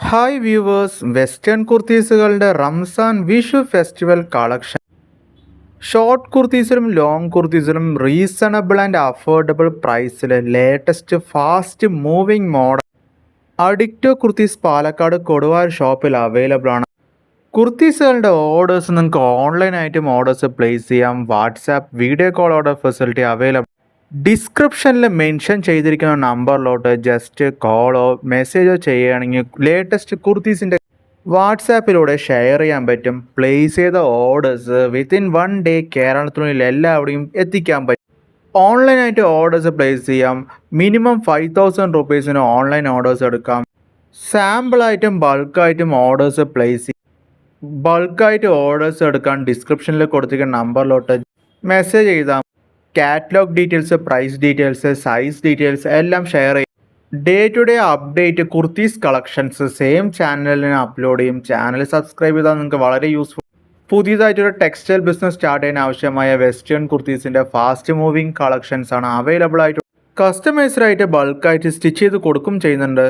Hi viewers, western കുർത്തീസുകളുടെ Ramzan Vishu festival collection. Short കുർത്തീസിലും long കുർത്തീസിലും റീസണബിൾ ആൻഡ് അഫോർഡബിൾ പ്രൈസിൽ latest fast moving model Addicto kurtis Palakkad Koduvayur ഷോപ്പിൽ അവൈലബിൾ ആണ്. കുർത്തീസുകളുടെ ഓർഡേഴ്സ് നിങ്ങൾക്ക് ഓൺലൈനായിട്ടും ഓർഡേഴ്സ് പ്ലേസ് ചെയ്യാം. WhatsApp video call order facility available. ഡിസ്ക്രിപ്ഷനിൽ മെൻഷൻ ചെയ്തിരിക്കുന്ന നമ്പറിലോട്ട് ജസ്റ്റ് കോളോ മെസ്സേജോ ചെയ്യുകയാണെങ്കിൽ ലേറ്റസ്റ്റ് കുർത്തീസിൻ്റെ വാട്സാപ്പിലൂടെ ഷെയർ ചെയ്യാൻ പറ്റും. പ്ലേസ് ചെയ്ത ഓർഡേഴ്സ് വിത്തിൻ 1 ഡേ കേരളത്തിനുള്ളിൽ എല്ലാവിടെയും എത്തിക്കാൻ പറ്റും. ഓൺലൈനായിട്ട് ഓർഡേഴ്സ് പ്ലേസ് ചെയ്യാം. മിനിമം 5000 റുപ്പീസിന് ഓൺലൈൻ ഓർഡേഴ്സ് എടുക്കാം. സാമ്പിളായിട്ടും ബൾക്കായിട്ടും ഓർഡേഴ്സ് പ്ലേസ് ചെയ്യാം. ബൾക്കായിട്ട് ഓർഡേഴ്സ് എടുക്കാൻ ഡിസ്ക്രിപ്ഷനിൽ കൊടുത്തിരിക്കുന്ന നമ്പറിലോട്ട് മെസ്സേജ് ചെയ്താൽ catalogue details, price details, size details എല്ലാം ഷെയർ ചെയ്യും. Day to day update kurtis collections same ചാനലിന് അപ്ലോഡ് ചെയ്യും. ചാനൽ സബ്സ്ക്രൈബ് ചെയ്താൽ നിങ്ങൾക്ക് വളരെ യൂസ്ഫുൾ. പുതിയതായിട്ടൊരു ടെക്സ്റ്റൈൽ ബിസിനസ് സ്റ്റാർട്ട് ചെയ്യാൻ ആവശ്യമായ വെസ്റ്റേൺ കുർത്തീസിൻ്റെ ഫാസ്റ്റ് മൂവിങ് കളക്ഷൻസ് ആണ് അവൈലബിൾ ആയിട്ട്. കസ്റ്റമൈസ്ഡായിട്ട് ബൾക്കായിട്ട് സ്റ്റിച്ച് ചെയ്ത് കൊടുക്കും ചെയ്യുന്നുണ്ട്.